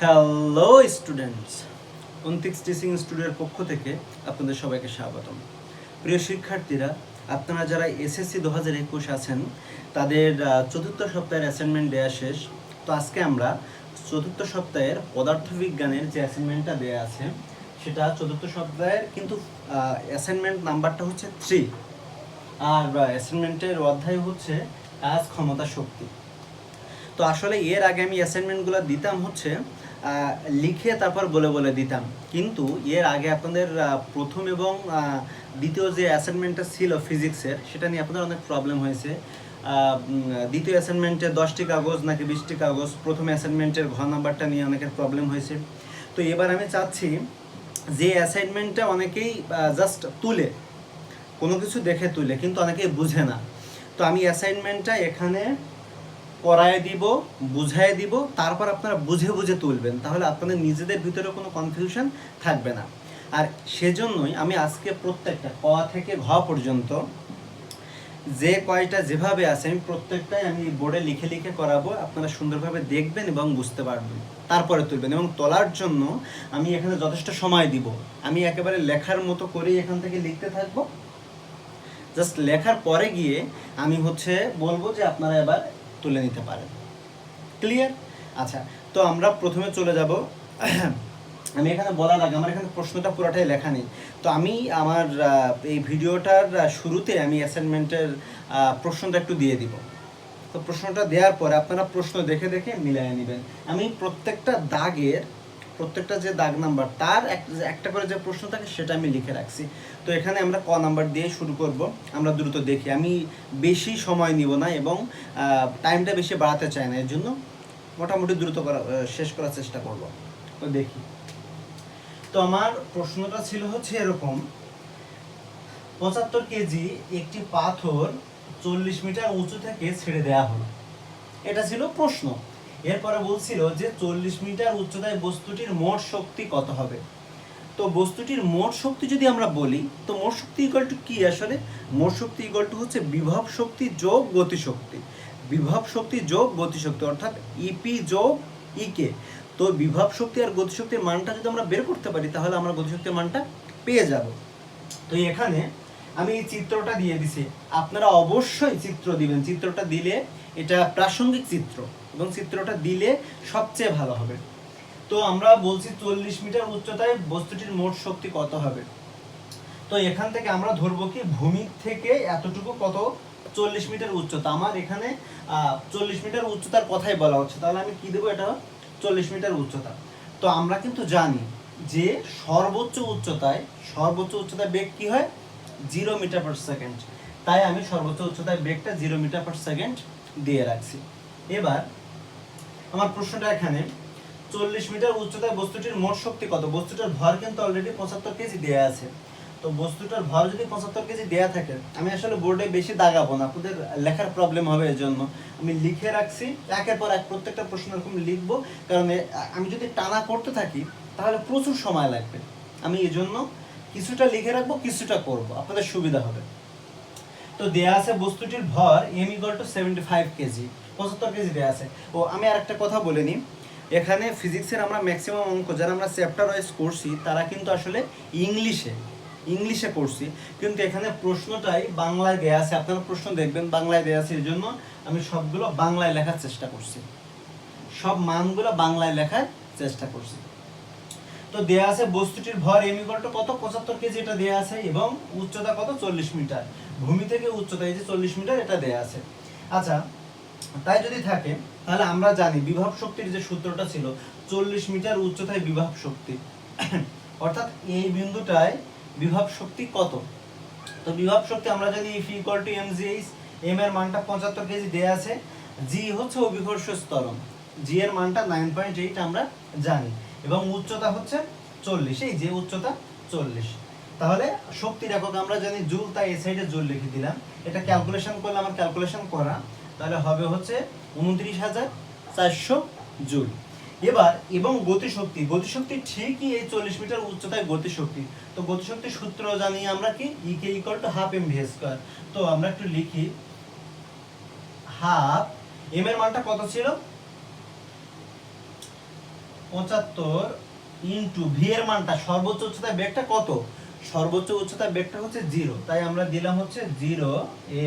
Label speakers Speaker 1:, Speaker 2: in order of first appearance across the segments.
Speaker 1: Hello students, 29 teaching স্টুডিওর পক্ষ থেকে আপনাদের সবাইকে স্বাগতম। প্রিয় শিক্ষার্থীরা, আপনারা যারা এসএসসি 2021 আছেন তাদের চতুর্থ সপ্তাহের অ্যাসাইনমেন্ট দেওয়া শেষ। তো আজকে আমরা চতুর্থ সপ্তাহের পদার্থবিজ্ঞানের যে অ্যাসাইনমেন্টটা দেওয়া আছে সেটা চতুর্থ সপ্তাহের কিন্তু অ্যাসাইনমেন্ট নাম্বারটা হচ্ছে 3 আর অ্যাসাইনমেন্টের অধ্যায় হচ্ছে কাজ, ক্ষমতা, শক্তি। তো আসলে এর আগে আমি অ্যাসাইনমেন্টগুলো দিতাম হচ্ছে লিখে তারপর বলে বলে দিতাম, কিন্তু এর আগে আপনাদের প্রথম এবং দ্বিতীয় যে অ্যাসাইনমেন্টটা ছিল ফিজিক্সের সেটা নিয়ে আপনাদের অনেক প্রবলেম হয়েছে। দ্বিতীয় অ্যাসাইনমেন্টে 10টি কাগজ নাকি 20টি কাগজ, প্রথম অ্যাসাইনমেন্টের ঘ নাম্বারটা নিয়ে অনেকের প্রবলেম হয়েছে। তো এবার আমি চাচ্ছি যে অ্যাসাইনমেন্টটা অনেকেই জাস্ট তুলে, কোনো কিছু দেখে তুলে, কিন্তু অনেকেই বুঝে না। তো আমি অ্যাসাইনমেন্টটা এখানে করায় দিব, বুঝাই দিব, তারপর আপনারা বুঝে বুঝে তুলবেন, তাহলে আপনাদের নিজেদের ভিতরে কোনো কনফিউশন থাকবে না। আর সেজন্যই আমি আজকে প্রত্যেকটা ক থেকে ঘ পর্যন্ত যে কয়টা যেভাবে আছে আমি প্রত্যেকটাই আমি বোর্ডে লিখে লিখে করাবো। আপনারা সুন্দরভাবে দেখবেন এবং বুঝতে পারবেন, তারপরে তুলবেন। এবং তোলার জন্য আমি এখানে যথেষ্ট সময় দিব। আমি একেবারে লেখার মতো করেই এখান থেকে লিখতে থাকবো। জাস্ট লেখার পরে গিয়ে আমি বলবো যে আপনারা এবার তুলে নিতে পারেন। ক্লিয়ার? আচ্ছা, তো আমরা প্রথমে চলে যাব। আমি এখানে বলার আগে আমার এখানে প্রশ্নটা পুরোটাই লেখা নেই। তো আমি আমার এই ভিডিওটার শুরুতে আমি অ্যাসাইনমেন্টের প্রশ্নটা একটু দিয়ে দিব। তো প্রশ্নটা দেওয়ার পরে আপনারা প্রশ্ন দেখে দেখে মিলিয়ে নেবেন। আমি প্রত্যেকটা দাগের, প্রত্যেকটা যে দাগ নাম্বার তার একটা করে যে প্রশ্ন থাকে সেটা আমি লিখে রাখছি। তো এখানে আমরা ক নাম্বার দিয়ে শুরু করব। আমরা দ্রুত দেখি, আমি বেশি সময় নিব না এবং টাইমটা বেশি বাড়াতে চাই না, এর জন্য মোটামুটি দ্রুত শেষ করার চেষ্টা করব। তো দেখি, তো আমার প্রশ্নটা ছিল এরকম: 75 কেজি একটি পাথর 40 মিটার উঁচু থেকে ছেড়ে দেওয়া হলো। এটা ছিল প্রশ্ন। এরপরে বলছিল যে 40 মিটার উচ্চতায় বস্তুটির মোট শক্তি কত হবে। তো বস্তুটির মোট শক্তি যদি আমরা বলি, তো মোট শক্তি ইকুয়াল টু কি? আসলে মোট শক্তি ইকুয়াল টু হচ্ছে বিভব শক্তি যোগ গতিশক্তি। বিভব শক্তি যোগ গতিশক্তি অর্থাৎ ইপি যোগ ইকে। তো বিভব শক্তি আর গতিশক্তির মানটা যদি আমরা বের করতে পারি তাহলে আমরা গতিশক্তির মানটা পেয়ে যাব। তো এখানে আমি এই চিত্রটা দিয়ে দিছি, আপনারা অবশ্যই চিত্র দিবেন। চিত্রটা দিলে এটা প্রাসঙ্গিক চিত্র এবং চিত্রটা দিলে সবচেয়ে ভালো হবে। তো আমরা বলছি 40 মিটার উচ্চতায় বস্তুটির মোট শক্তি কত হবে। তো এখান থেকে আমরা ধরবো কি ভূমি থেকে এতটুকু কত 40 মিটার উচ্চতা। আমার এখানে 40 মিটার উচ্চতার কথাই বলা হচ্ছে, তাহলে আমি কি দেবো, এটা 40 মিটার উচ্চতা। তো আমরা কিন্তু জানি যে সর্বোচ্চ উচ্চতায় বেগ কি হয়, 0 মিটার পার সেকেন্ড। তাই আমি সর্বোচ্চ উচ্চতায় বেগটা 0 মিটার পার সেকেন্ড দিয়ে রাখছি। এবার আমার প্রশ্নটা এখানে 40 মিটার উচ্চতায় বস্তুটির মোট শক্তি কত। বস্তুটার ভর কিন্তু অলরেডি 75 কেজি দেয়া আছে। তো বস্তুটার ভর যদি 75 কেজি দেয়া থাকে, আমি আসলে বোর্ডে বেশি দাগাবো না, আপনাদের লেখার প্রবলেম হবে, এর জন্য আমি লিখে রাখছি একের পর এক প্রত্যেকটা প্রশ্ন এরকম লিখবো। কারণ আমি যদি টানা করতে থাকি তাহলে প্রচুর সময় লাগবে। আমি এই জন্য কিছুটা লিখে রাখবো, কিছুটা করব, আপনাদের সুবিধা হবে। তো দেয়া আছে বস্তুটির ভর m = 75 কেজি, 75 কেজি দেয়া আছে। ও আমি আরেকটা কথা বলে নিই, এখানে ফিজিক্সের আমরা ম্যাক্সিমাম অঙ্ক যারা আমরা চ্যাপ্টার ওয়াইজ করছি তারা কিন্তু আসলে ইংলিশে করছি, কিন্তু এখানে প্রশ্নটাই বাংলায় দেয়া আছে। আপনারা প্রশ্ন দেখবেন বাংলায় দেয়া আছে, এর জন্য আমি সবগুলো বাংলায় লেখার চেষ্টা করছি, সব মানগুলো বাংলায় লেখার চেষ্টা করছি। তো দেয়া আছে বস্তুটির ভর m = কত, 75 কেজি এটা দেয়া আছে, এবং উচ্চতা কত, 40 মিটার। ভূমি থেকে উচ্চতা এই যে 40 মিটার এটা দেয়া আছে। আচ্ছা, তাই যদি থাকে তাহলে আমরা জানি বিভব শক্তির যে সূত্রটা ছিল 40 মিটার উচ্চতায় বিভব শক্তি, অর্থাৎ এই বিন্দুটায় বিভব শক্তি কত। তো বিভব শক্তি আমরা জানি F = mgh। m এর মানটা 75 কেজি দেয়া আছে, g হচ্ছে অভিকর্ষ ত্বরণ, g এর মানটা 9.8 আমরা জানি, এবং উচ্চতা হচ্ছে 40, এই যে উচ্চতা 40। তাহলে শক্তির একক আমরা জানি জুল, তাই এই সাইডে জুল লিখে দিলাম। এটা ক্যালকুলেশন করলে আমার ক্যালকুলেশন করা, তাহলে হবে 29,400 জুল। এবার এবং গতিশক্তি ঠিকই এই 40 মিটার উচ্চতায় গতিশক্তি। তো গতিশক্তির সূত্র জানি আমরা কি, E = 12 mv²। তো আমরা একটু লিখি, হাফ m এর মানটা কত ছিল, 75 ইন্টু ভি এর মানটা সর্বোচ্চ উচ্চতায় বেগটা কত, সর্বোচ্চ উচ্চতায় বেগটা হচ্ছে 0, তাই আমরা দিলাম হচ্ছে 0 a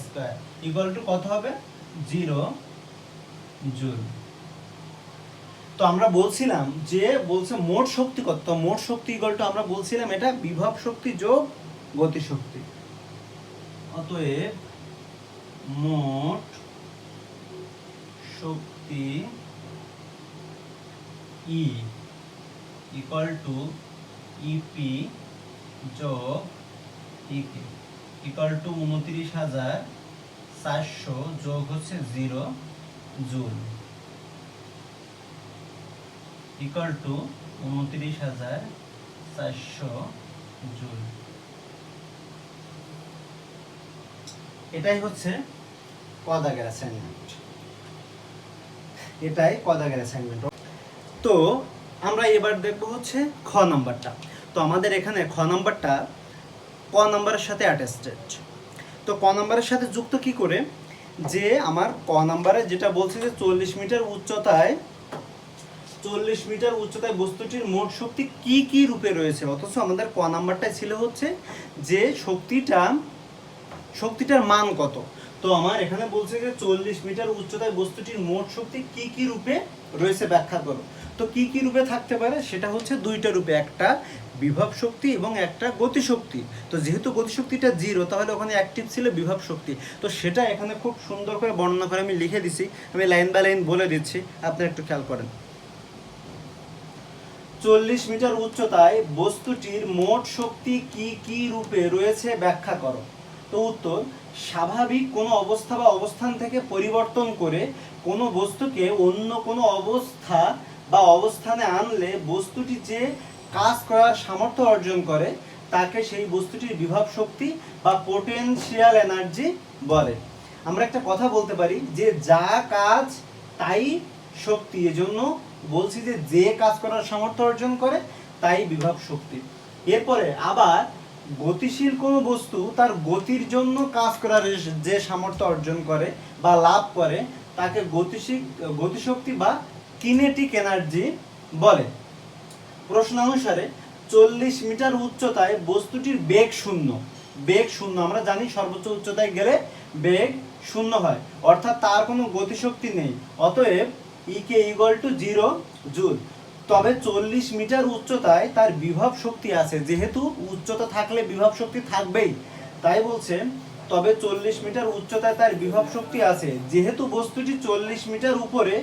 Speaker 1: স্কয়ার ইকুয়াল টু কত হবে 0 জুল। তো আমরা বলছিলাম যে বলছে মোট শক্তি কত, তো মোট শক্তি ইকুয়াল টু আমরা বলছিলাম এটা বিভব শক্তি যোগ গতি শক্তি। অতএব মোট শক্তি ই ইকুয়াল টু ইপি যোগ ইকে ইকুয়াল টু 29,400 যোগ হচ্ছে 0 জুল ইকুয়াল টু 29,400 জুল। এটাই হচ্ছে ক দাগের অ্যাসাইনমেন্ট, এটাই ক দাগের অ্যাসাইনমেন্ট। তো আমরা এবার দেখব হচ্ছে খ নাম্বারটা। তো আমাদের এখানে খ নাম্বারটা ক নাম্বারের সাথে অ্যাটাচড। তো ক নাম্বারের সাথে যুক্ত কি করে, যে আমার ক নাম্বারে যেটা বলছে যে 40 মিটার উচ্চতায় বস্তুটির মোট শক্তি কি কি রূপে রয়েছে, অথচ আমাদের ক নাম্বারটাই ছিল হচ্ছে যে শক্তিটার মান কত। তো আমার এখানে বলছে যে 40 মিটার উচ্চতায় বস্তুটির মোট শক্তি কি কি রূপে রয়েছে ব্যাখ্যা করো। তো কি কি রূপে থাকতে পারে, সেটা হচ্ছে দুইটা রূপে, একটা বিভব শক্তি এবং একটা গতিশক্তি। তো যেহেতু গতিশক্তিটা 0, তাহলে ওখানে অ্যাক্টিভ ছিল বিভব শক্তি। তো সেটা এখানে খুব সুন্দর করে বর্ণনা করে আমি লিখে দিছি, আমি লাইন বাই লাইন বলে দিচ্ছি, আপনারা একটু খেয়াল করেন। 40 মিটার উচ্চতায় বস্তুটির মোট শক্তি কি কি রূপে রয়েছে ব্যাখ্যা করো। তো উত্তর, স্বাভাবিক কোনো অবস্থা বা অবস্থান থেকে পরিবর্তন করে কোনো বস্তুকে অন্য কোনো অবস্থা বা অবস্থানে আনলে বস্তুটি যে কাজ করার সামর্থ্য অর্জন করে তাকে সেই বস্তুটির বিভব শক্তি বা পোটেনশিয়াল এনার্জি বলে। আমরা একটা কথা বলতে পারি যে যা কাজ তাই শক্তি, এজন্য বলছি যে যে কাজ করার সামর্থ্য অর্জন করে তাই বিভব শক্তি। এরপরে আবার গতিশীল কোনো বস্তু তার গতির জন্য কাজ করার যে সামর্থ্য অর্জন করে বা লাভ করে তাকে গতিশক্তি বা কিনেটিক এনার্জি বলে। প্রশ্ন অনুসারে 40 মিটার উচ্চতায় বস্তুটির বেগ শূন্য, আমরা জানি সর্বোচ্চ উচ্চতায় গেলে বেগ শূন্য হয়, অর্থাৎ তার কোনো গতিশক্তি নেই। অতএব ইকে ইকুয়াল টু 0 জুল। তবে 40 মিটার উচ্চতায় তার বিভব শক্তি আছে, যেহেতু উচ্চতা থাকলে বিভব শক্তি থাকবেই, তাই বলছে তবে 40 মিটার উচ্চতায় তার বিভব শক্তি আছে, যেহেতু বস্তুটি 40 মিটার উপরে,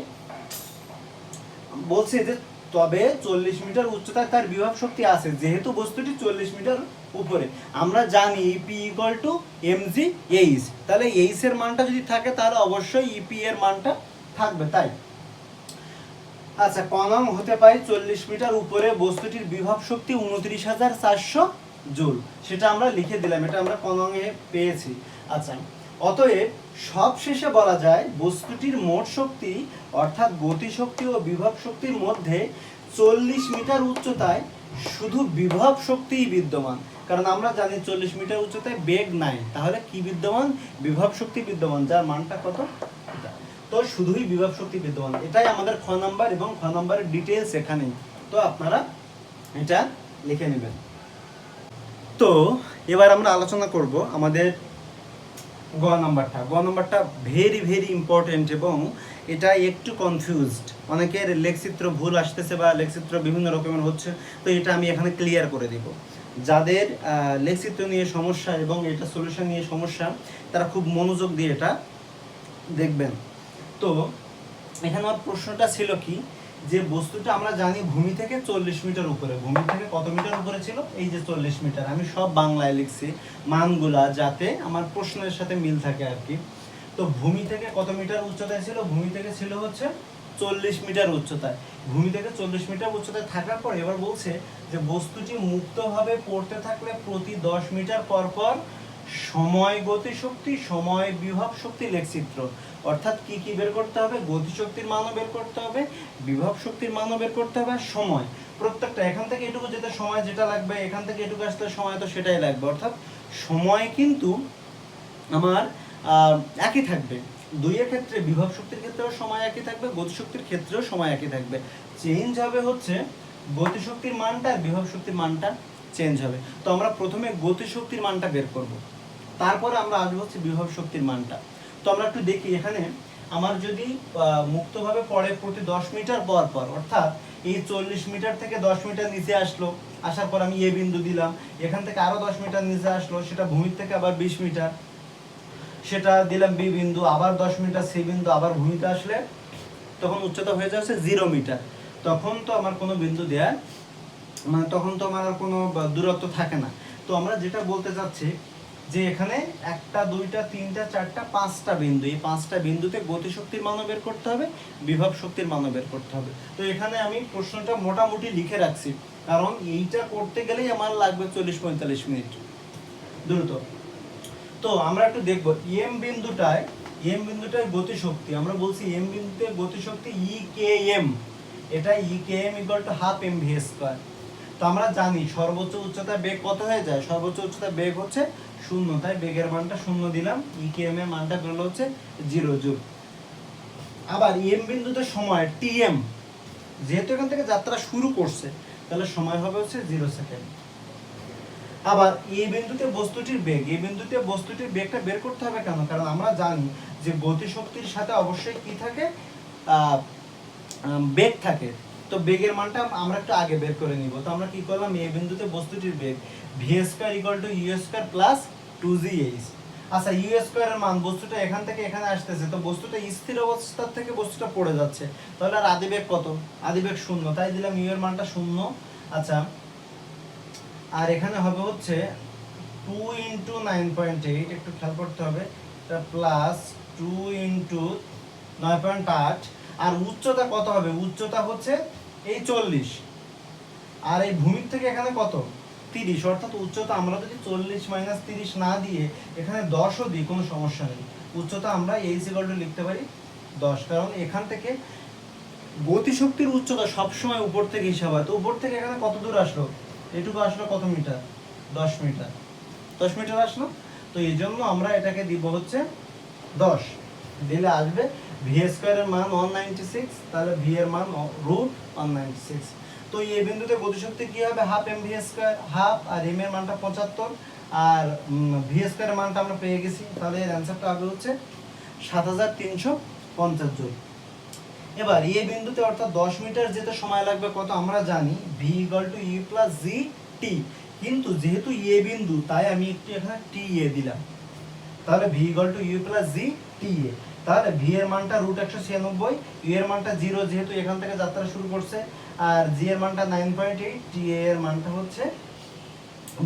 Speaker 1: বলছে যে তবে 40 মিটার উচ্চতায় তার বিভব শক্তি আছে যেহেতু বস্তুটি 40 মিটার উপরে। আমরা জানি E P equal to MG H, তাহলে এইচ এর মানটা যদি থাকে তাহলে অবশ্যই ইপি এর মানটা থাকবে। তাই আচ্ছা, কনং হতে পারে 40 মিটার উপরে বস্তুটির বিভব শক্তি 29,400 জুল, সেটা আমরা লিখে দিলাম, এটা আমরা কনং এ পেয়েছি। আচ্ছা, অতএব সবশেষে বলা যায় বস্তুটির মোট শক্তি অর্থাৎ গতিশক্তি ও বিভব শক্তির মধ্যে 40 মিটার উচ্চতায় শুধু বিভব শক্তিই বিদ্যমান, কারণ আমরা জানি 40 মিটার উচ্চতায় বেগ নাই, তাহলে কি বিদ্যমান, বিভব শক্তি বিদ্যমান, যার মানটা কত, তো শুধুই বিভব শক্তি বিদ্যমান। এটাই আমাদের খ নাম্বার এবং খ নাম্বারের ডিটেইলস এখানেই, তো আপনারা এটা লিখে নেবেন। তো এবার আমরা আলোচনা করব আমাদের গ নাম্বারটা ভেরি ভেরি ইম্পর্টেন্ট এবং এটা একটু কনফিউজড, অনেকের লেখচিত্র ভুল আসতেছে বা লেখচিত্র বিভিন্ন রকমের হচ্ছে, তো এটা আমি এখানে ক্লিয়ার করে দিব। যাদের লেখচিত্র নিয়ে সমস্যা এবং এটা সলিউশন নিয়ে সমস্যা, তারা খুব মনোযোগ দিয়ে এটা দেখবেন। তো এখানে আমার প্রশ্নটা ছিল কি, যে বস্তুটা আমরা জানি ভূমি থেকে 40 মিটার উপরে, ভূমি থেকে কত মিটার উপরে ছিল, এই যে 40 মিটার, আমি সব বাংলায় লিখছি মানগুলা যাতে আমার প্রশ্নের সাথে মিল থাকে আর কি। তো ভূমি থেকে কত মিটার উচ্চতায় ছিল, ভূমি থেকে ছিল হচ্ছে 40 মিটার উচ্চতায়, ভূমি থেকে 40 মিটার উচ্চতায় থাকার পর এবার বলছে যে বস্তুটি মুক্তভাবে পড়তে থাকলে প্রতি 10 মিটার পর পর সময় গতিশক্তি, সময় বিভব শক্তি লেখচিত্র, অর্থাৎ কি কি বের করতে হবে, গতিশক্তির মানও বের করতে হবে, বিভব শক্তির মানও বের করতে হবে, আর সময় প্রত্যেকটা এখান থেকে এটুকু যেতে সময় যেটা লাগবে, এখান থেকে এটুকু আসলে সময় তো সেটাই লাগবে, অর্থাৎ সময় কিন্তু আমার একই থাকবে, দুইয়ের ক্ষেত্রে বিভব শক্তির ক্ষেত্রেও সময় একই থাকবে, গতিশক্তির ক্ষেত্রেও সময় একই থাকবে। চেঞ্জ হবে হচ্ছে গতিশক্তির মানটা আর বিভব শক্তির মানটা চেঞ্জ হবে। তো আমরা প্রথমে গতিশক্তির মানটা বের করব, তারপরে আমরা আসবো হচ্ছে বিভব শক্তির মানটা। তো আমরা একটু দেখি এখানে আমার যদি মুক্তভাবে পড়ে প্রতি 10 মিটার পর পর, অর্থাৎ এই 40 মিটার থেকে 10 মিটার নিচে আসলো, আসার পর আমি এ বিন্দু দিলাম, এখান থেকে আরো 10 মিটার নিচে আসলো, সেটা ভূমির থেকে আবার 20 মিটার, সেটা দিলাম বি বিন্দু, আবার 10 মিটার সি বিন্দু, আবার ভূমিতে আসলে তখন উচ্চতা হয়ে যাচ্ছে 0 মিটার। তখন তো আমার কোনো বিন্দু দেয়া মানে তখন তো আমার আর কোনো দূরত্ব থাকে না। তো আমরা যেটা বলতে চাচ্ছি যে এখানে একটা দুইটা তিনটা চারটা পাঁচটা বিন্দু, এই পাঁচটা বিন্দুতে গতিশক্তির মানও বের করতে হবে, বিভব শক্তির মানও বের করতে হবে। তো এখানে আমি প্রশ্নটা মোটামুটি লিখে রাখছি, কারণ এইটা করতে গেলেই আমার লাগবে 40-45 মিনিট দ্রুত। তো আমরা একটু দেখবো এম বিন্দুটায় গতিশক্তি, আমরা বলছি এম বিন্দুতে গতিশক্তি ই কে এম, এটা E K M equal to half M V square. তো আমরা জানি সর্বোচ্চ উচ্চতা বেগ কত হয়ে যায়, সর্বোচ্চ উচ্চতা বেগ হচ্ছে 0, তাই বেগের মানটা 0 দিলাম, ই কে এম এর মানটা বেরোলো হচ্ছে 0 জুল। আবার এম বিন্দুতে সময় টি এম, যেহেতু এখান থেকে যাত্রা শুরু করছে তাহলে সময় হবে হচ্ছে 0 সেকেন্ড। আবার এই বিন্দুতে বস্তুটির বেগ, এই বিন্দুতে বস্তুটির বেগটা বের করতে হবে কেন, কারণ আমরা জানি যে গতিশক্তির সাথে অবশ্যই কি থাকে, বেগ থাকে। তো বেগের মানটা আমরা একটু আগে বের করে নিব। তো আমরা কি করলাম, এই বিন্দুতে বস্তুটির বেগ v square equal to u square plus 2gh। আচ্ছা, ইউ স্কয়ারের মান, বস্তুটা এখান থেকে এখানে আসতেছে, তো বস্তুটা স্থির অবস্থার থেকে বস্তুটা পড়ে যাচ্ছে, তাহলে আর আদিবেগ কত, আদিবেগ 0, তাই দিলাম ইউ এর মানটা 0। আচ্ছা, আর এখানে হবে হচ্ছে 2 ইন্টু 9.8, একটু খেয়াল করতে হবে, এটা প্লাস 2 ইন্টু 9.8। আর উচ্চতা কত হবে, উচ্চতা হচ্ছে এই 40, আর এই ভূমির থেকে এখানে কত 30, অর্থাৎ উচ্চতা আমরা যদি 40 মাইনাস 30 না দিয়ে এখানে 10ও দিই কোনো সমস্যা নেই, উচ্চতা আমরা এইচ ইকুয়াল টু লিখতে পারি 10, কারণ এখান থেকে গতিশক্তির উচ্চতা সবসময় উপর থেকে হিসাব হয়। তো উপর থেকে এখানে কত দূর আসলো, এটুকু আসলো কত মিটার, 10 মিটার, 10 মিটার আসলো। তো এই জন্য আমরা এটাকে দিব হচ্ছে 10, দিলে আসবে ভি স্কয়ারের মান 196, তাহলে ভি এর মান √196। তো এই বিন্দুতে গতিশক্তি কি হবে, half M V square, half, আর এম এর মানটা 75, আর ভি স্কয়ারের মানটা আমরা পেয়ে গেছি, তাহলে এর অ্যানসারটা হবে হচ্ছে 7350 জুল। এবার এই বিন্দুতে অর্থাৎ 10 মিটার যেতে সময় লাগবে কত, আমরা জানি v equal to you plus g t, কিন্তু যেহেতু এ বিন্দু তাই আমি একটু এখানে টি এ দিলাম, তাহলে v equal to you plus g t এ। তাহলে ভি এর মানটা √196, ইউ এর মানটা 0 যেহেতু এখান থেকে যাত্রা শুরু করছে, আর জি এর মানটা 9.8, টি এর মানটা হচ্ছে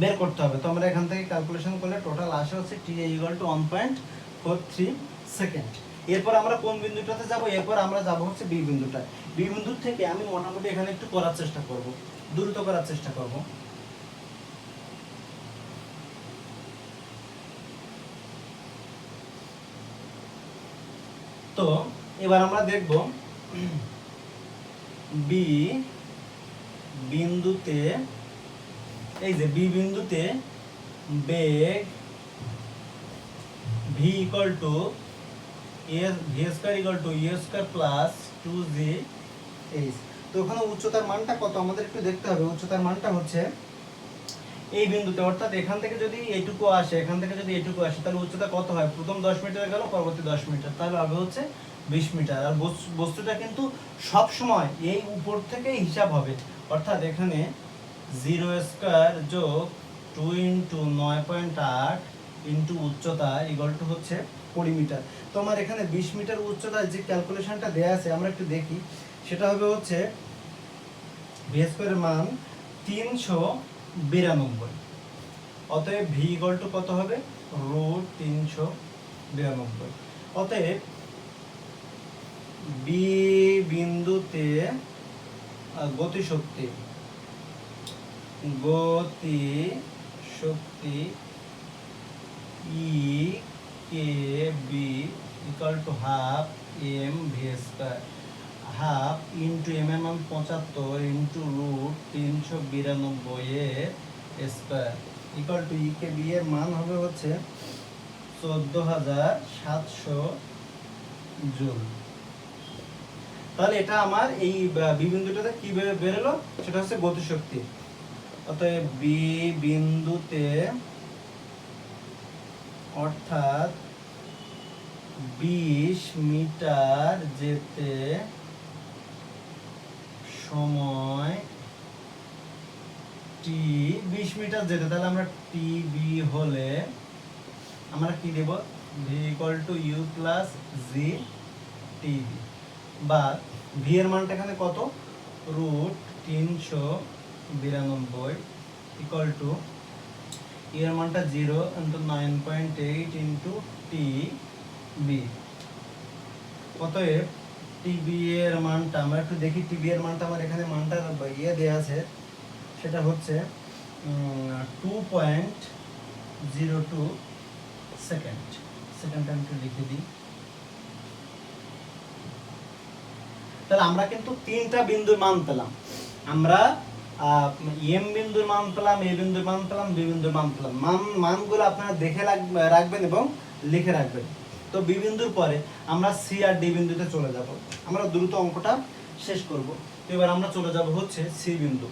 Speaker 1: বের করতে হবে। তো আমরা এখান থেকে ক্যালকুলেশন করলে টোটাল আসে হচ্ছে টি এ ইকুয়াল টু 1.43 সেকেন্ড। এরপর আমরা কোন বিন্দুটাতে যাব, এরপর আমরা যাব হচ্ছে বি বিন্দুটায়। বি বিন্দু থেকে আমি মোটামুটি এখানে একটু করার চেষ্টা করব, দ্রুত করার চেষ্টা করব। তো এবার আমরা দেখব বি বিন্দুতে, এই যে বি বিন্দুতে বেগ v equal to v square equal to u square plus 2gh। তো ওখানে উচ্চতার মানটা কত আমাদের একটু দেখতে হবে। উচ্চতার মানটা হচ্ছে এই বিন্দুতে, অর্থাৎ এখান থেকে যদি এইটুকু আসে, এখান থেকে যদি এইটুকু আসে, তাহলে উচ্চতা কত হয়, প্রথম 10 মিটার গেল, পরবর্তী 10 মিটার, তাহলে হবে হচ্ছে 20 মিটার। আর বস্তুটা কিন্তু সব সময় এই উপর থেকে হিসাব হবে, অর্থাৎ এখানে 0 স্কয়ার যোগ 2 ইন্টু 9.8 ইন্টু উচ্চতা ইকুয়াল টু হচ্ছে 20 মিটার। তো আমার এখানে 20 মিটার উচ্চতার যে ক্যালকুলেশনটা দেয়া আছে আমরা একটু দেখি, সেটা হবে হচ্ছে ভি স্কয়ারের মান 392, অতএব ভি ইকুয়াল টু কত হবে, √392। অতএব বি বিন্দুতে গতিশক্তি E K B equal to half M V square, half into m এর মান 75 ইন্টু √392 এর square equal to E K B এর মান হবে হচ্ছে 14700 জুল। তাহলে এটা আমার এই বি বিন্দুটাতে কি বেরোলো, সেটা হচ্ছে গতিশক্তি। অতএব বি বিন্দুতে অর্থাৎ 20 মিটার যেতে সময় টি, 20 মিটার যেতে, তাহলে আমরা টি বি হলে আমরা কি দেব, v equal to you plus g t B, বা ভি এর মানটা এখানে কত, √392 ইকুয়াল টু ই এর মানটা 0 ইন্টু 9.8 ইন্টু টি বি। অতএব টিবি এর মানটা আমরা একটু দেখি, টিবি এর মানটা আমার এখানে মানটা ইয়ে দেওয়া আছে, সেটা হচ্ছে 2.02 সেকেন্ড। সেকেন্ডটা আমি একটু লিখে দিই। তাহলে আমরা কিন্তু তিনটা বিন্দুর মান পেলাম। আমরা এম বিন্দুর মান পেলাম, এ বিন্দুর মান পেলাম, বি বিন্দুর মান পেলাম। মানগুলো আপনারা দেখে রাখবেন এবং লিখে রাখবেন। তো বি বিন্দুর পরে আমরা সি আর ডি বিন্দুতে চলে যাব। আমরা দ্রুত অঙ্কটা শেষ করব। এবার আমরা চলে যাব হচ্ছে সি বিন্দু।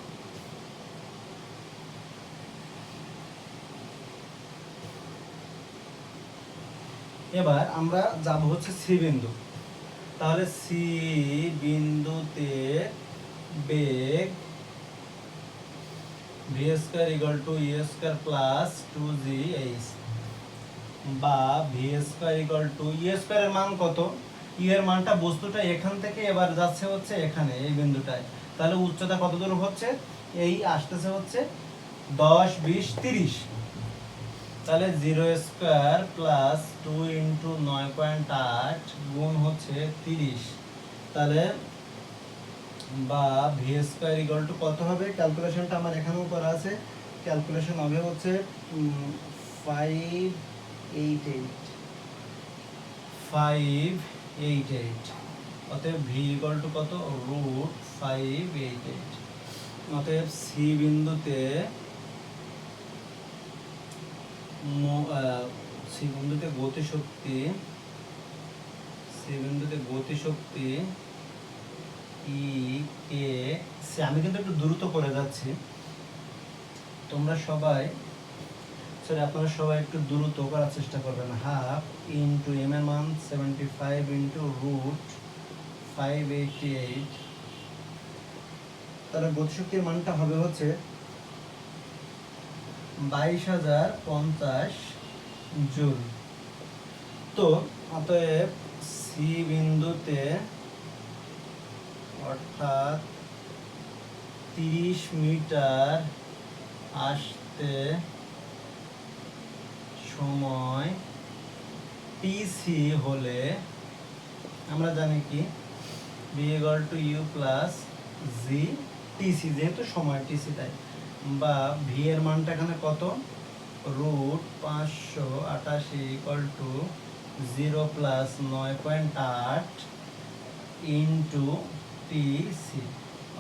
Speaker 1: এবার আমরা যাব হচ্ছে সি বিন্দু। তাহলে সি বিন্দুতে বেগ v square equal to E square plus 2gh, বা v square equal to E স্কয়ারের মান কত, ই এর মানটা বস্তুটা এখান থেকে এবার যাচ্ছে হচ্ছে এখানে এই বিন্দুটায়, তাহলে উচ্চতা কত দূর হচ্ছে, এই আসতেছে হচ্ছে 10 20 30, তাহলে 0 স্কয়ার প্লাস 2 ইন্টু 9.8 গুণ হচ্ছে 30, তাহলে বা ভি স্কয়ার ইকুয়াল টু কত হবে, ক্যালকুলেশনটা আমার এখানেও করা আছে, ক্যালকুলেশন হবে হচ্ছে 588। অতএব ভি ইকুয়াল টু কত, √588। অতএব সি বিন্দুতে গতিশক্তি ই কে, আমি কিন্তু একটু দ্রুত করে যাচ্ছি, আপনারা সবাই একটু দ্রুত করার চেষ্টা করবেন। হাফ ইন্টু এম এর মান 75 ইন্টু √588, তাহলে গতিশক্তির মানটা হবে হচ্ছে 22,050 জুল। তো অতএব সি বিন্দুতে অর্থাৎ 30 মিটার আসতে সময় টিসি হলে আমরা জানি কি V equal to you plus G TC, যেহেতু সময় টিসি তাই, বা ভি এর মানটা এখানে কত, √588 equal to 0 plus 9.8 into TC.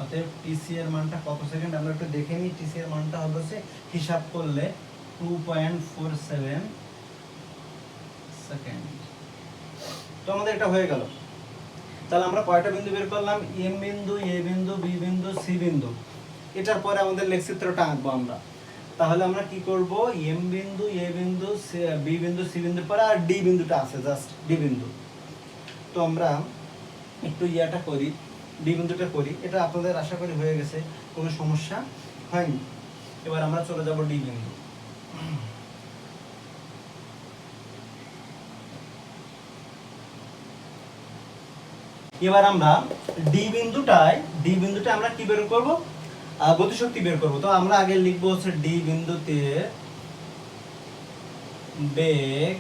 Speaker 1: অতএব টিসি এর মানটা কত সেকেন্ড আমরা একটু দেখে নিই। টিসি এর মানটা হবে হিসাব করলে 2.47 সেকেন্ড। তো আমাদের এটা হয়ে গেল। তাহলে আমরা কয়টা বিন্দু বের করলাম, এম বিন্দু, এ বিন্দু, বি বিন্দু, সি বিন্দু। এটার পরে আমাদের লেখচিত্রটা আঁকবো আমরা। তাহলে আমরা কি করব, এম বিন্দু, এ বিন্দু, বি বিন্দু, সি বিন্দুর পরে আর ডি বিন্দুটা আছে, জাস্ট ডি বিন্দু। তো আমরা একটু ইয়াটা করি, ডি বিন্দুটা করি। এটা আপনাদের আশা করি হয়ে গেছে, কোনো সমস্যা হয়নি। এবার আমরা চলে যাব ডি বিন্দু। এবার আমরা ডি বিন্দুটায় আমরা কি বের করব, গতিশক্তি বের করব। তো আমরা আগে লিখবো হচ্ছে ডি বিন্দুতে বেগ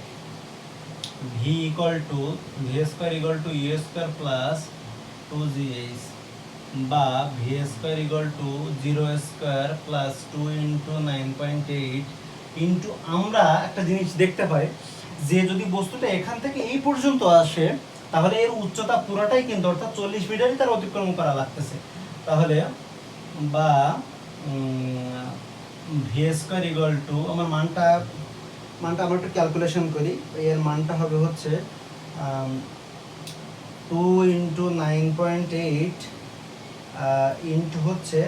Speaker 1: v equal to v square equal to u square plus 2gh, বা v square equal to 0 square plus 2 into 9.8 into, আমরা একটা জিনিস দেখতে পাই যে যদি বস্তুটা এখান থেকে এই পর্যন্ত আসে তাহলে এর উচ্চতা পুরোটাই কিন্তু অর্থাৎ 40 মিটারই তার অতিক্রম করা লাগতেছে। তাহলে বা ভি স্কয়ার ইকুয়াল টু, আমার মানটা আমরা একটু ক্যালকুলেশন করি, এর মানটা হবে হচ্ছে 2 × 9.8 ইন্টু হচ্ছে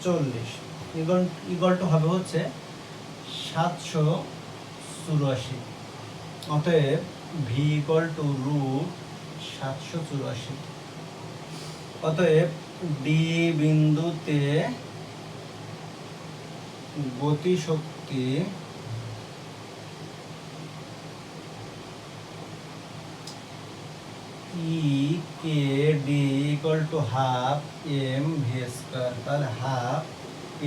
Speaker 1: 40 ইকুয়াল টু হবে হচ্ছে 784। অতএব ভি ইকুয়াল টু রুট 784। অতএব ডি বিন্দুতে গতিশক্তি E K D equal to half M V square, তাহলে half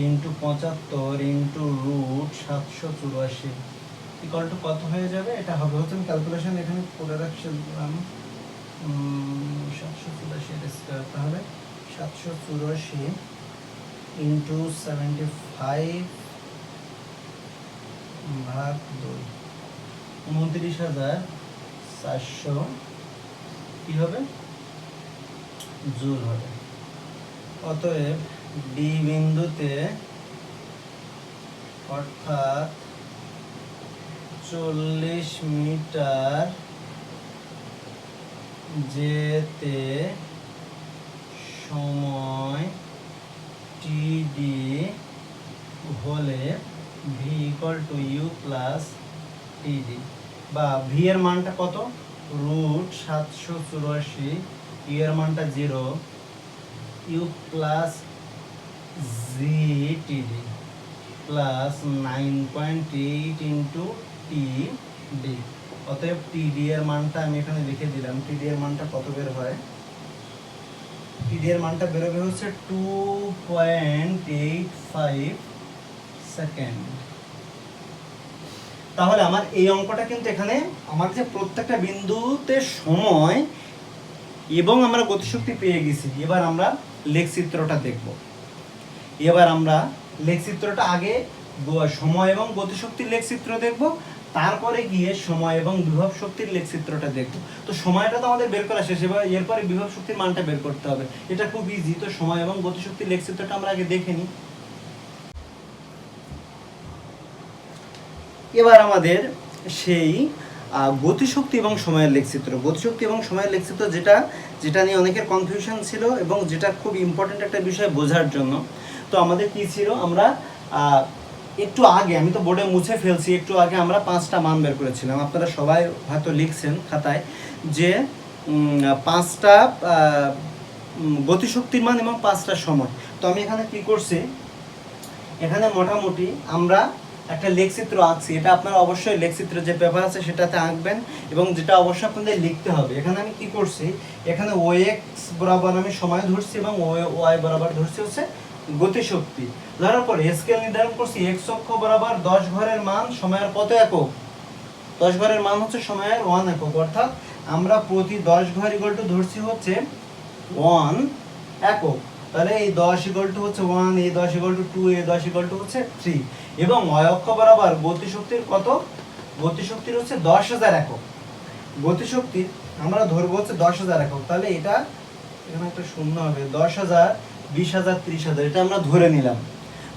Speaker 1: into 75 into root 784 equal to কত হয়ে যাবে? এটা হবে হচ্ছে, আমি ক্যালকুলেশন এখানে করে রাখছিলাম, 784 স্কয়ার, তাহলে 784 ইন্টু 75 ভাগ 2, 29,400 কি হবে? জুল হবে। অতএব ডি বিন্দুতে অর্থাৎ 40 মিটার যেতে সময় টিডি হলে V equal to you plus TD, বা ভি এর মানটা কত? রুট 784, ইউ এর মানটা 0, ইউ প্লাস জি টিডি প্লাস 9.8 ইন্টু টিডি। অতএব টিডি এর মানটা আমি এখানে লিখে দিলাম। টিডি এর মানটা কত বের হয়? টিডি এর মানটা বেরোবে হচ্ছে 2.85 সেকেন্ড। তাহলে আমার এই অঙ্কটা কিন্তু এখানে আমার যে প্রত্যেকটা বিন্দুতে সময় এবং আমরা গতিশক্তি পেয়ে গেছি। এবার আমরা লেখচিত্রটা দেখব। এবার আমরা লেখচিত্রটা আগে সময় এবং গতিশক্তির লেখচিত্র দেখব, তারপরে গিয়ে সময় এবং বিভব শক্তির লেখচিত্রটা দেখব। তো সময়টা তো আমাদের বের করা শেষ, এবার এরপরে বিভব শক্তির মানটা বের করতে হবে। এটা খুব ইজি। তো সময় এবং গতিশক্তির লেখচিত্রটা আমরা আগে দেখে নিই। এবার আমাদের সেই গতিশক্তি এবং সময়ের লেখচিত্র, গতিশক্তি এবং সময়ের লেখচিত্র যেটা নিয়ে অনেকের কনফিউশন ছিল এবং যেটা খুব ইম্পর্টেন্ট একটা বিষয় বোঝার জন্য। তো আমাদের কি ছিল, আমরা একটু আগে, আমি তো বোর্ডে মুছে ফেলছি, একটু আগে আমরা 5টা মান বের করেছিলাম। আপনারা সবাই হয়তো লিখছেন খাতায় যে 5টা গতিশক্তির মান এবং 5টা সময়। তো আমি এখানে কি করছি, এখানে মোটামুটি আমরা একটা লেখচিত্র আঁকছি। এটা আপনারা অবশ্যই লেখচিত্র যে পেপার আছে সেটাতে আঁকবেন এবং যেটা অবশ্যই আপনাদের লিখতে হবে। এখানে আমি কি করছি, এখানে ও এক্স বরাবর আমি সময় ধরছি এবং ওয়াই বরাবর ধরছি হচ্ছে গতিশক্তি। ধরার পরে স্কেল নির্ধারণ করছি এক্স অক্ষ বরাবর 10 ঘরের মান সময়ের কত একক? 10 ঘরের মান হচ্ছে সময়ের 1 একক। অর্থাৎ আমরা প্রতি 10 ঘর ইকুয়াল টু ধরছি হচ্ছে 1 একক। তাহলে এই 10 ইকুয়াল টু হচ্ছে 1, এই 10 ইকুয়াল টু 2, এই 10 ইকুয়াল টু হচ্ছে 3। এবং y অক্ষ বরাবর গতিশক্তির কত? গতিশক্তির হচ্ছে 10,000 একক। গতিশক্তির আমরা ধরবো হচ্ছে 10,000 একক। তাহলে এটা এখানে একটা শূন্য হবে, 10,000, 20,000, 30,000, এটা আমরা ধরে নিলাম।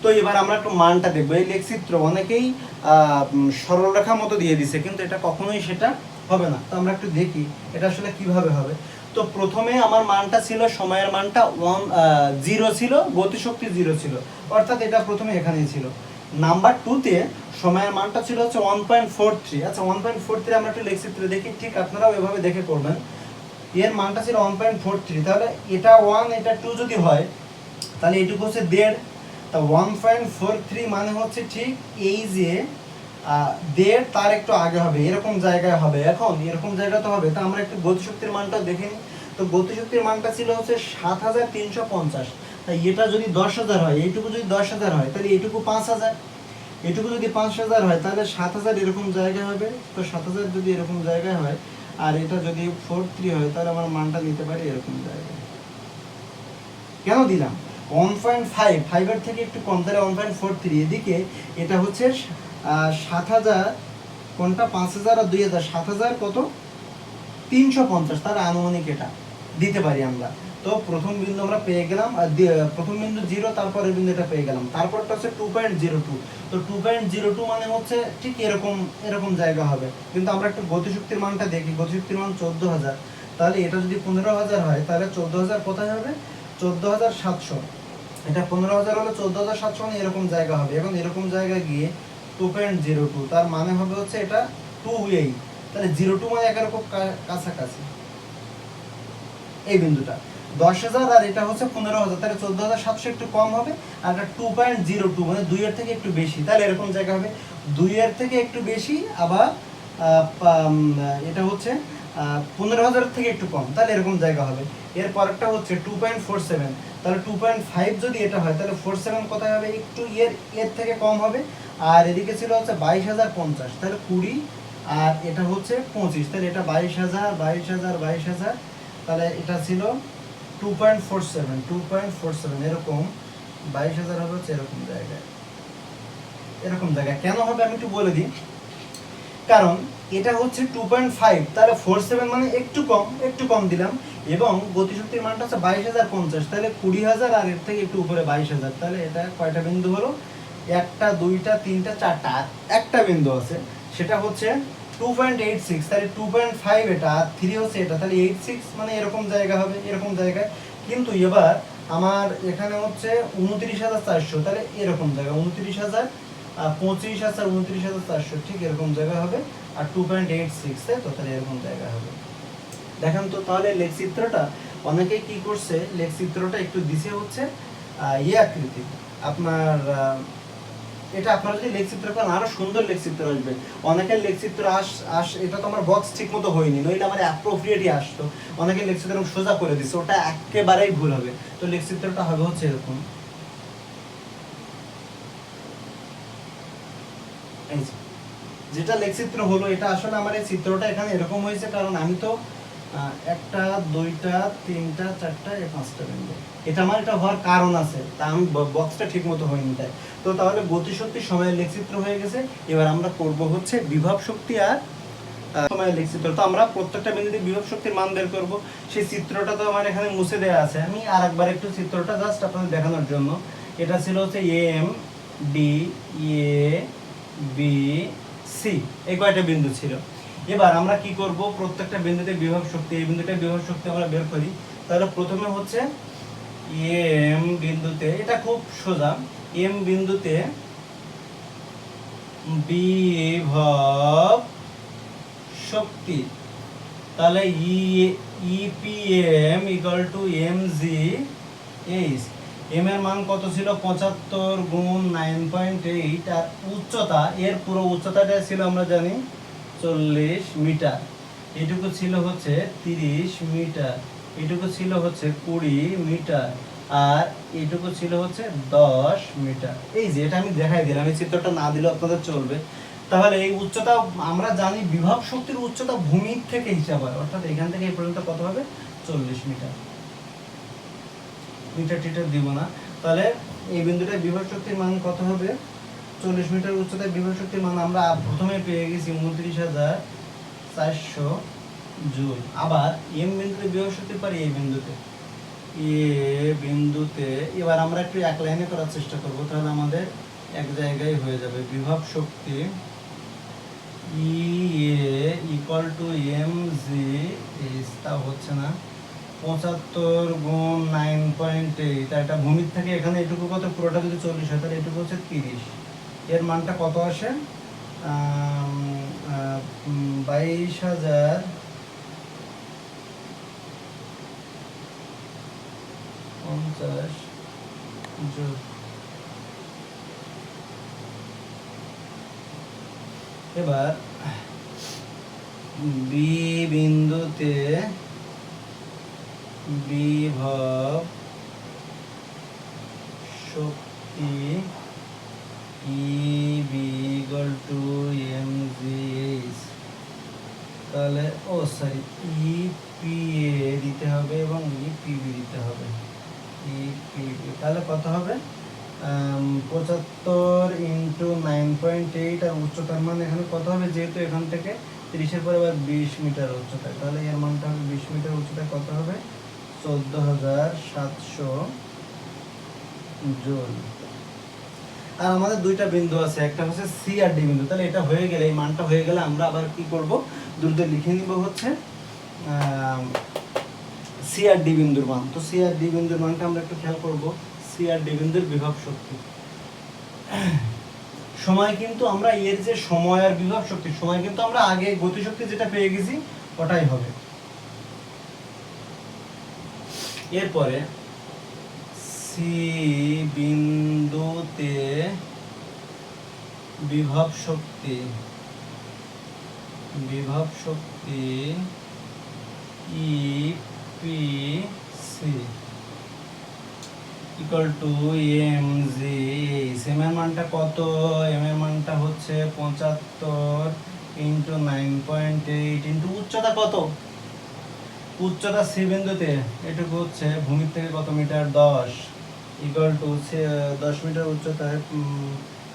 Speaker 1: তো এবার আমরা একটু মানটা দেখবো। এই লেখচিত্র অনেকেই সরলরেখার মতো দিয়ে দিছে, কিন্তু এটা কখনোই সেটা হবে না। তো আমরা একটু দেখি এটা আসলে কিভাবে হবে। তো প্রথমে আমার মানটা ছিল, সময়ের মানটা 0 ছিল, গতিশক্তি 0 ছিল, অর্থাৎ এটা প্রথমে এখানেই ছিল। নাম্বার 2তে সময়ের মানটা ছিল হচ্ছে 1.43। আচ্ছা 1.43 আমরা একটু লেখচিত্রে দেখি, ঠিক আপনারাও এভাবে দেখে করবেন। এর মানটা ছিল 1.43, তাহলে এটা 1 এটা 2 যদি হয় তাহলে এটুকু হচ্ছে 1.5। তা 1.43 মানে হচ্ছে ঠিক এই যে 1.5 তার একটু আগে হবে, এরকম জায়গায় হবে। এখন এরকম জায়গাতে হবে। তা আমরা একটু গতিশক্তির মানটা দেখে নিই। তো গতিশক্তির মানটা ছিল হচ্ছে 7,350। তাই এটা যদি 10,000 হয়, এইটুকু যদি 10,000 হয় তাহলে এইটুকু 5,000, এটুকু যদি 5,000 হয় তাহলে 7,000 এরকম জায়গায় হবে। তো 7,000 যদি এরকম জায়গায় হয় আর এটা যদি 43 হয় তাহলে আমার মানটা নিতে পারি এরকম জায়গায়। কেন দিলাম? 1.5 এর থেকে একটু কম, তাহলে 1.43। এদিকে এটা হচ্ছে 7,000, কোনটা 5,000 আর 2,000, 7,000 কত 350, তার আনুমানিক এটা দিতে পারি আমরা। তো প্রথম বিন্দু আমরা পেয়ে গেলাম, প্রথম বিন্দু 0, তারপরের বিন্দু এটা পেয়ে গেলাম। তারপরটা হচ্ছে 2.02। তো 2.02 মানে হচ্ছে ঠিক এরকম জায়গা হবে। কিন্তু আমরা একটু গতিশক্তির মানটা দেখি। গতিশক্তির মান 14,000। তাহলে এটা যদি 15,000 হয় তাহলে 14,000 কোথায় হবে? 14,700। এটা 15,000 হলে 14,700 মানে এরকম জায়গা হবে। এখন এরকম জায়গায় গিয়ে 2.02 তার মানে হবে হচ্ছে এটা 2.8, তাহলে 0.2 মানে একরকম কাছাকাছি এই বিন্দুটা। 10,000 আর এটা হচ্ছে 15,000, তাহলে 14,700 একটু কম হবে, আর এটা 2.02 মানে 2 এর থেকে একটু বেশি, তাহলে এরকম জায়গা হবে 2 এর থেকে একটু বেশি, আবার এটা হচ্ছে 15,000 থেকে একটু কম, তাহলে এরকম জায়গা হবে। এর পরেরটা হচ্ছে 2.47, তাহলে 2.5 যদি এটা হয় তাহলে 47 কোথায় হবে? একটু এর থেকে কম হবে। আর এদিকে ছিল হচ্ছে 22,050, তাহলে 20, আর এটা হচ্ছে 25, তাহলে এটা 22,000 তাহলে এটা ছিল 2.47 এরকম 22,000 হবে হচ্ছে এরকম জায়গায়। এরকম জায়গায় কেন হবে আমি একটু বলে দিই। কারণ এটা হচ্ছে 2.5, তাহলে 47 মানে একটু কম দিলাম, এবং গতিশক্তির মানটা হচ্ছে 22,050, তাহলে 20,000 আর এর থেকে একটু উপরে 22,000, তাহলে এটা কয়টা বিন্দু হলো? একটা, দুইটা, তিনটা, চারটা, আর একটা বিন্দু আছে সেটা হচ্ছে 2.86, তাহলে 2.5 এটা, আর 3 হচ্ছে এটা, তাহলে 86 মানে এরকম জায়গা হবে, এরকম জায়গায়। কিন্তু এবার আমার এখানে হচ্ছে 29,400, তাহলে এরকম জায়গা 29,000, 25,000, 29,400, ঠিক এরকম জায়গা হবে। আর 2.86, তাই তো, তাহলে এরকম জায়গা হবে। দেখেন তো তাহলে লেখচিত্রটা অনেকেই কি করছে, লেখচিত্রটা একটু দিছে হচ্ছে আকৃতি। আপনার এটা আপনারা যদি লেখচিত্র করেন আরো সুন্দর লেখচিত্র আসবে। অনেকের লেখচিত্র এটা তো আমার বক্স ঠিক মতো হয়নি, নইলে আমার অ্যাপ্রোপ্রিয়েটই আসতো। অনেকের লেখচিত্র সোজা করে দিচ্ছে, ওটা একেবারেই ভুল হবে। তো লেখচিত্রটা হবে হচ্ছে এরকম, যেটা লেখচিত্র হলো এটা আসলে আমার এই চিত্রটা এখানে এরকম হয়েছে, কারণ আমি তো একটা, দুইটা, তিনটা, চারটা, পাঁচটা বিন্দু, এটা আমার এটা হওয়ার কারণ আছে, তা আমি বক্সটা ঠিক মতো হয়নি তাই। তো তাহলে গতিশক্তি সময়ের লেখচিত্র হয়ে গেছে। এবার আমরা করব হচ্ছে বিভব শক্তি আর সময়ের লেখচিত্র। তো আমরা প্রত্যেকটা বিন্দুতে বিভব শক্তির মান বের করব। সেই চিত্রটা তো আমার এখানে মুছে দেওয়া আছে, আমি আরেকবার একটু চিত্রটা জাস্ট আপনাদের দেখানোর জন্য। এটা ছিল হচ্ছে এম, ডি, এ, বি, সি, এই কয়টা বিন্দু ছিল। এবার আমরা কি করব, প্রত্যেকটা বিন্দুতে বিভব শক্তি, এই বিন্দুতে বিভব শক্তি আমরা বের করি। তাহলে প্রথমে হচ্ছে এম বিন্দুতে, এটা খুব সোজা, এম বিন্দুতে বিভব শক্তি, তাহলে EPM equal to mgh। M এর মান কত ছিল? 75 গুণ 9.8, আর উচ্চতা, এর পুরো উচ্চতাটা ছিল আমরা জানি 40 মিটার, এটুকু ছিল হচ্ছে 30 মিটার, এটুকু ছিল হচ্ছে 20 মিটার, আর এটুকু ছিল হচ্ছে 10 মিটার। এই যে এটা আমি দেখাই দিলাম, এই চিত্রটা না দিলেও আপনাদের চলবে। তাহলে এই উচ্চতা আমরা জানি বিভব শক্তির উচ্চতা ভূমির থেকে হিসাব হয়, অর্থাৎ এখান থেকে এই পর্যন্ত কত হবে? 40 মিটার। মিটার টিটার দিব না। তাহলে এই বিন্দুটায় বিভব শক্তির মান কত হবে? 40 মিটার উচ্চতায় বিভব শক্তির মান আমরা প্রথমে পেয়ে গেছি 29,400 জুল। আবার এম বিন্দুতে বিভব শক্তি পারি এই বিন্দুতে, এবার আমরা একটু এক লাইনে করার চেষ্টা করব, তাহলে আমাদের এক জায়গায় হয়ে যাবে। বিভব শক্তি ই ইকুয়াল টু mgh, তা হচ্ছে না, 75 গুণ 9.8, এটা ভূমির থেকে এখানে এটুকু কত? পুরোটা যদি 40 হয় তাহলে এটুকু হচ্ছে 30, এর মানটা কত আসে? 22,050 জুল। এবার বি বিন্দুতে বিভব শক্তি ইবি ইকুয়াল টু mgh, তাহলে ইপিএ দিতে হবে এবং ইপিবি দিতে হবে, ইপিবি, তাহলে কত হবে? 75 ইন্টু 9.8, আর উচ্চতার মান এখানে কত হবে? যেহেতু এখান থেকে 30-এর পরে আবার 20 মিটার উচ্চতায়, তাহলে এর মানটা হবে 20 মিটার উচ্চতায় কত হবে? 14,700 জুল। আর আমাদের দুইটা বিন্দু আছে, একটা হচ্ছে সি আর ডি বিন্দু। তাহলে এটা হয়ে গেলে, এই মানটা হয়ে গেলে আমরা আবার কি করব? দ্রুত লিখে নিব হচ্ছে সি আর ডি বিন্দুর মান। তো সি আর ডি বিন্দুর মানটা আমরা একটু খেয়াল করব। সি আর ডি বিন্দুর বিভব শক্তি, সময় কিন্তু আমরা এর যে সময় আর বিভব শক্তি, সময় কিন্তু আমরা আগে গতিশক্তি যেটা পেয়ে গেছি ওটাই হবে। এরপরে সি বিন্দুতে বিভব শক্তি E P C equal to M G h. M এর মানটা কত? এম এর মানটা হচ্ছে 75 ইন্টু 9.8 ইন্টু উচ্চতা কত? উচ্চতা সি বিন্দুতে এটুকু হচ্ছে ভূমির থেকে কত মিটার? 10 ইকুয়াল টু 10 মিটার উচ্চতায়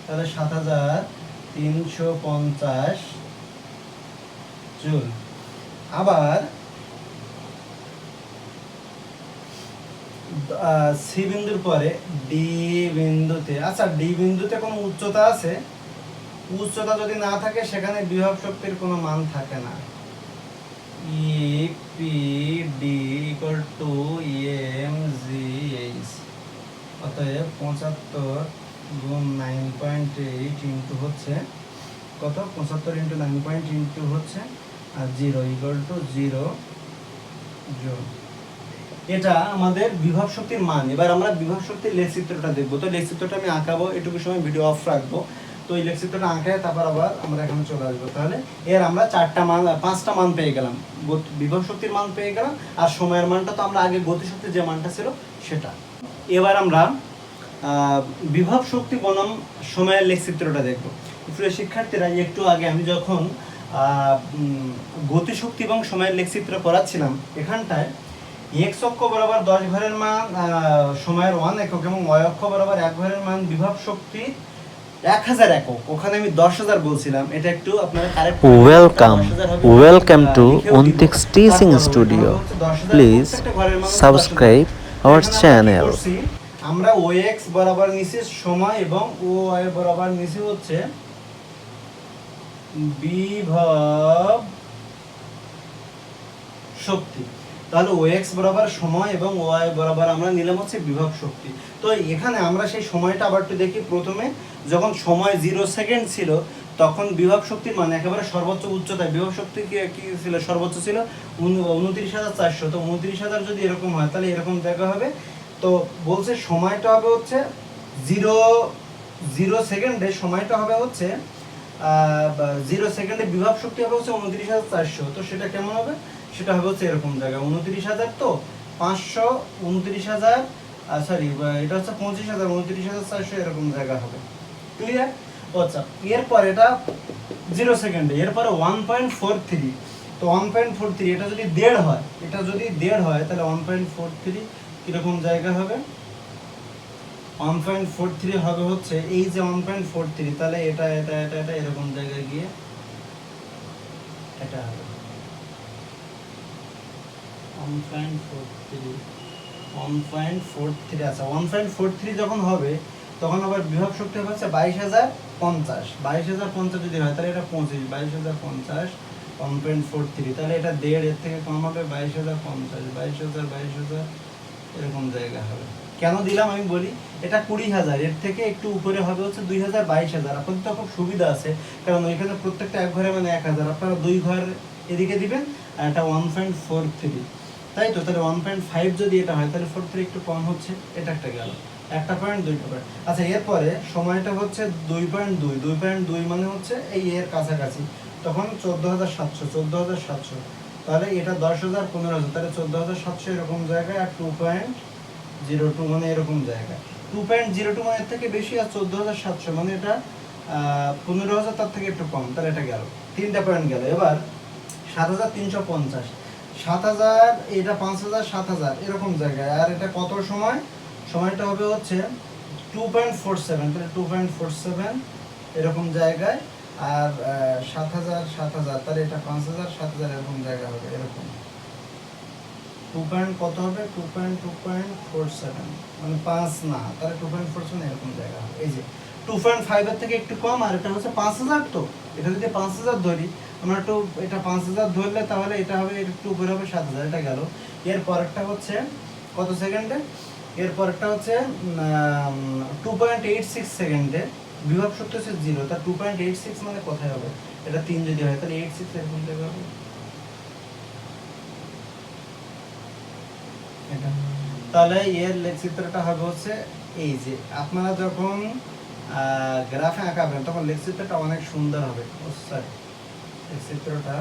Speaker 1: তাহলে 7350 জুল। আবার সি বিন্দুর পরে ডি বিন্দুতে, আচ্ছা ডি বিন্দুতে কোনো উচ্চতা আছে? উচ্চতা যদি না থাকে সেখানে বিভব শক্তির কোনো মান থাকে না। E P D equal to M G H. অতএব 75 গুণ 9.8 ইন্টু হচ্ছে কত? 75 ইন্টু 9.8 ইন্টু হচ্ছে 0 ইকুয়াল টু 0 জুল। এটা আমাদের বিভব শক্তির মান। এবার আমরা বিভব শক্তির লেখচিত্রটা দেখবো। তো লেখচিত্রটা আমি আঁকাবো, এটুকু সময় ভিডিও অফ রাখবো। তো এই লেখচিত্রটা আঁকায় তারপর আবার আমরা এখানে চলে আসবো। তাহলে এর আমরা 5টা মান পেয়ে গেলাম। বিভব শক্তির মান পেয়ে গেলাম, আর সময়ের মানটা তো আমরা আগে গতিশক্তির যে মানটা ছিল সেটা। এবার আমরা বিভব শক্তি বনাম সময়ের লেখচিত্রটা দেখবো। প্রিয় শিক্ষার্থীরা, একটু আগে আমি যখন গতিশক্তি এবং সময়ের লেখচিত্র করাচ্ছিলাম, এখানটায় এক্স অক্ষ বরাবর 10 ঘরের মান সময়ের 1 একক এবং ওয়াই অক্ষ বরাবর 1 ঘরের মান বিভব শক্তি 1000 একক। ওখানে আমি 10000 বলছিলাম, এটা একটু আপনারা correct.
Speaker 2: Welcome to Antik's teaching studio. Please subscribe our channel.
Speaker 1: আমরা ও এক্স বরাবর নিছি সময় এবং ও ওয়াই বরাবর নিছি হচ্ছে বিভব শক্তি। তাহলে ও এক্স বরাবর সময় এবং ওয়াই বরাবর আমরা নিলাম হচ্ছে বিভব শক্তি। তো এখানে আমরা সেই সময়টা আবার একটু দেখি। প্রথমে যখন সময় 0 সেকেন্ড ছিল তখন বিভব শক্তির মান একেবারে সর্বোচ্চ উচ্চতায় বিভব শক্তি কি ছিল? সর্বোচ্চ ছিল 29400। তো 29000 যদি এরকম হয় তাহলে এরকম জায়গা হবে। তো বলছে সময়টা হবে হচ্ছে 0 সেকেন্ডে, সময়টা হবে হচ্ছে 0 সেকেন্ডে বিভব শক্তি হবে হচ্ছে 29400। তো সেটা কেমন হবে? সেটা হবে হচ্ছে এরকম জায়গা 29000, তো 500 29000, সরি এটা হচ্ছে 25000, 29400 এরকম জায়গা হবে। ক্লিয়ার? আচ্ছা, এরপর এটা 0 সেকেন্ডে, এরপরে 1.43। তো 1.43 এটা যদি 1.5 হয়, এটা যদি 1.5 হয় তাহলে 1.43 কিরকম জায়গা হবে? 1.43 হবে হচ্ছে এই যে 1.43, তাহলে এটা এটা এটা এটা এরকম জায়গায় গিয়ে এটা হবে 1.43। আচ্ছা, 1.43 যখন হবে তখন আবার বিভব শক্তি হবে হচ্ছে 22050। 22050 যদি হয় তাহলে এটা 25, 22050 1.43, তাহলে এটা 1.5 এর থেকে কম হবে 22050, 22000 এরকম জায়গা হবে। কেন দিলাম আমি বলি, এটা 20000, এর থেকে একটু উপরে হবে হচ্ছে 2000, 22000। আপনাদের তো খুব সুবিধা আছে, কারণ ওইখানে প্রত্যেকটা এক ঘরে মানে 1000, আপনারা 2 ঘর এদিকে দিবেন আর এটা 1.43, তাই তো? তাহলে 1.5 যদি এটা হয় তাহলে 43 একটু কম হচ্ছে, এটা একটা গেল, একটা পয়েন্ট, দুইটা পয়েন্ট। আচ্ছা, এরপরে সময়টা হচ্ছে 2.2, 2.2 মানে হচ্ছে এই এর কাছাকাছি, তখন 14700, তাহলে এটা 10000, 15000, তাহলে 14700 এরকম জায়গায়, আর 2.02 মানে এরকম জায়গায়। 2.02 মানে এর থেকে বেশি, আর 14700 মানে এটা 15000 তার থেকে একটু কম, তাহলে এটা গেল, 3টা পয়েন্ট গেল। এবার 7350, 7000, এটা 5000, 7000 এরকম জায়গায়, আর এটা কত সময়? সময়টা হবে হচ্ছে 2.47, তাহলে 2.47 এরকম জায়গায়, আর 7000, তাহলে এটা 5000, 7000 এরকম জায়গা হবে, এরকম 2. কত হবে? 2.47 মানে 5 না, তাহলে 2.47 এরকম জায়গা হবে। এই যে 2.5 এর থেকে একটু কম, আর এটা হচ্ছে 5000। তো এটা যদি 5000 ধরি আমরা, একটু এটা 5000 ধরলে তাহলে এটা হবে একটু উপরে হবে 7000, এটা গেল। এর পরেরটা হচ্ছে কত সেকেন্ডে, এর পরেরটা হচ্ছে 2.86 সেকেন্ডে, বিভব শক্তি হচ্ছে 0, তা 2.86 মানে কোথায় হবে, এটা 3 যদি হয় তাহলে 86 এরকম দেবে হবে এটা। তাহলে এর লেখচিত্রটা হবে হচ্ছে এই যে, আপনারা যখন গ্রাফে আঁকাবেন তখন লেখচিত্রটা অনেক সুন্দর হবে। সরি, লেখচিত্রটা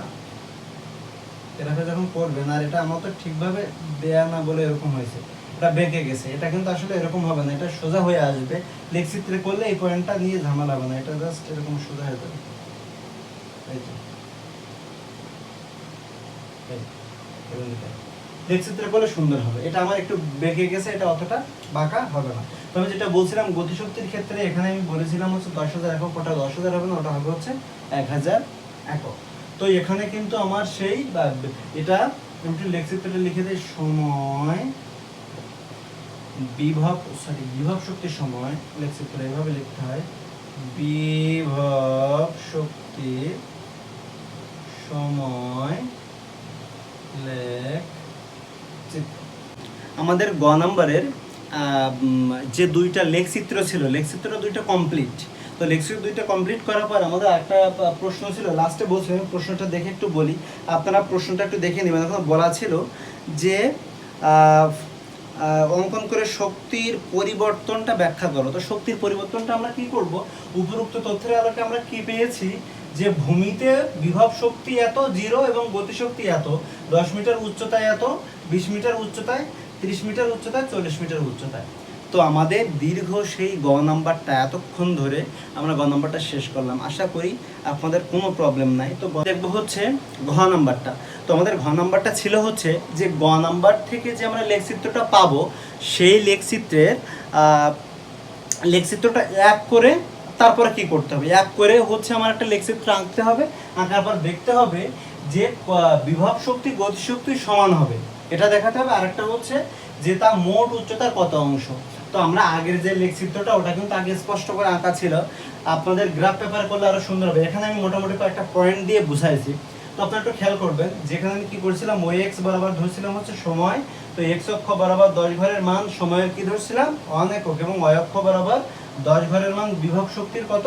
Speaker 1: গ্রাফে যখন করবেন, আর এটা আমার তো ঠিকভাবে দেয়া না বলে এরকম হয়েছে, এটা বেঁকে গেছে, এটা কিন্তু আসলে এরকম হবে না, এটা সোজা হয়ে আসবে। লেখচিত্রে করলে এই পয়েন্টটা নিয়ে ঝামেলা হবে না, এটা জাস্ট এরকম সোজা হয়ে যাবে। এই তো লেখচিত্রে করলে সুন্দর হবে, এটা আমার একটু বেঁকে গেছে, এটা অতটা বাঁকা হবে না। তবে যেটা বলছিলাম গতিশক্তির ক্ষেত্রে, এখানে আমি বলেছিলাম হচ্ছে 10,000 একক, ওটা 10,000 হবে না, ওটা হবে হচ্ছে 1000 একক। তো এখানে কিন্তু আমার সেই এটা একটু লেখচিত্রটা লিখে দেয়, সময় বিভব শক্তির সময়, লেখচিত্র এভাবে লিখতে হয়, বিভব শক্তির সময় আমাদের গ নাম্বারের যে দুইটা লেখচিত্র ছিল, লেখচিত্র দুইটা কমপ্লিট। তো লেকচার দুইটা কমপ্লিট করার পর আমাদের একটা প্রশ্ন ছিল, লাস্টে বলছি আমি প্রশ্নটা দেখে একটু বলি, আপনারা প্রশ্নটা একটু দেখে নেবেন। এখন বলা ছিল যে অঙ্কন করে শক্তির পরিবর্তনটা ব্যাখ্যা করো। তো শক্তির পরিবর্তনটা আমরা কি করব, উপরোক্ত তথ্যের আলোকে আমরা কি পেয়েছি যে ভূমিতে বিভব শক্তি এত 0 এবং গতিশক্তি এত, 10 মিটার উচ্চতায় এত, 20 মিটার উচ্চতায়, 30 মিটার উচ্চতায়, 40 মিটার উচ্চতায়। তো আমাদের দীর্ঘ সেই গ নাম্বারটা এতক্ষণ ধরে আমরা গ নাম্বারটা শেষ করলাম, আশা করি আপনাদের কোনো প্রবলেম নাই। তো দেখবো হচ্ছে ঘ নাম্বারটা। তো আমাদের ঘ নাম্বারটা ছিল হচ্ছে যে গ নাম্বার থেকে যে আমরা লেখচিত্রটা পাবো, সেই লেখচিত্রটা এক করে তারপরে কি করতে হবে, এক করে হচ্ছে আমার একটা লেখচিত্র আঁকতে হবে, আঁকার পর দেখতে হবে যে বিভব শক্তি গতিশক্তি সমান হবে, এটা দেখাতে হবে। আরেকটা হচ্ছে যে তার মোট উচ্চতার কত অংশ। তো আমরা আগের যে লেখচিত্রটা ওটা কিন্তু আগে স্পষ্ট করে আঁকা ছিল, আপনাদের গ্রাফ পেপার করলে আরো সুন্দর হবে। এখানে আমি মোটামুটি কয়েকটা পয়েন্ট দিয়ে বুঝাইছি, তো আপনারা একটু খেয়াল করবেন। যেখানে আমি কি করছিলাম, ওই এক্স বরাবর ধরছিলাম হচ্ছে সময়, তো এক্স অক্ষ বরাবর 10 ঘরের মান সময়ের কি ধরছিলাম 1 একক, এবং ওয়াই অক্ষ বরাবর 10 ঘরের মান বিভব শক্তির কত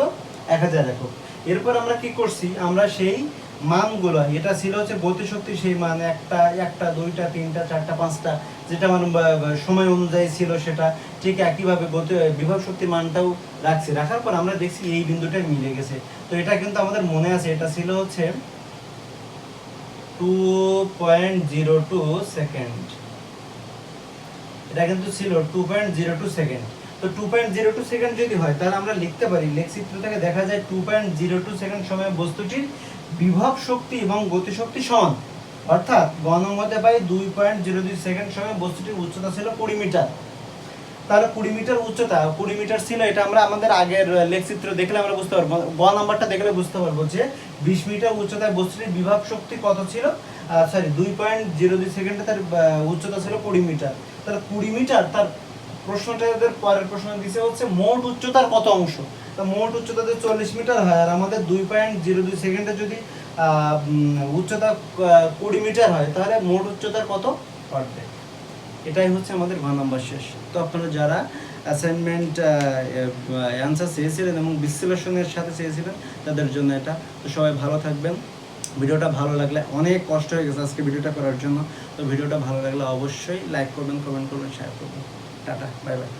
Speaker 1: 1000 একক। এরপর আমরা কি করছি, আমরা সেই মানগুলো, এটা ছিল হচ্ছে গতিশক্তি সেই মান, একটা দুইটা তিনটা চারটা পাঁচটা, যেটা মানে সময় অনুযায়ী ছিল সেটা, ঠিক একইভাবে বিভব শক্তির মানটাও রাখছি। রাখার পর আমরা দেখছি এই বিন্দুটা মিলে গেছে। তো এটা কিন্তু আমাদের মনে আছে, এটা ছিল হচ্ছে 2.02 সেকেন্ড, এটা কিন্তু ছিল 2.02 সেকেন্ড। তো 2.02 সেকেন্ড যদি হয় তাহলে আমরা লিখতে পারি, লেখচিত্র থেকে দেখা যায় 2.02 সেকেন্ড সময়ে বস্তুটির বিভব শক্তি এবং গতিশক্তি সমান, অর্থাৎ গণমতে পাই 2.02 সেকেন্ড সময়ে বস্তুটির উচ্চতা ছিল 20 মিটার। তাহলে 20 মিটার উচ্চতা, 20 মিটার ছিল, এটা আমরা আমাদের আগের লেখচিত্র দেখলে আমরা বুঝতে পারবো, গ নাম্বারটা দেখলে বুঝতে পারবো যে 20 মিটার উচ্চতায় বস্তুটির বিভব শক্তি কত ছিল, 2.02 সেকেন্ডে তার উচ্চতা ছিল 20 মিটার। তাহলে 20 মিটার, তার প্রশ্নটাদের পরের প্রশ্ন দিছে হচ্ছে মোট উচ্চতার কত অংশ। তো মোট উচ্চতা যদি 40 মিটার হয়, আর আমাদের 2.02 সেকেন্ডে যদি উচ্চতা 20 মিটার হয়, তাহলে মোট উচ্চতার কত পারবে। এটাই হচ্ছে আমাদের ঘ নাম্বার শেষ। তো আপনারা যারা অ্যাসাইনমেন্ট অ্যান্সার চেয়েছিলেন এবং বিশ্লেষণের সাথে চেয়েছিলেন, তাদের জন্য এটা। তো সবাই ভালো থাকবেন। ভিডিওটা ভালো লাগলে, অনেক কষ্ট হয়ে গেছে আজকে ভিডিওটা করার জন্য, তো ভিডিওটা ভালো লাগলে অবশ্যই লাইক করবেন, কমেন্ট করবেন, শেয়ার করবেন। Tata, bye bye.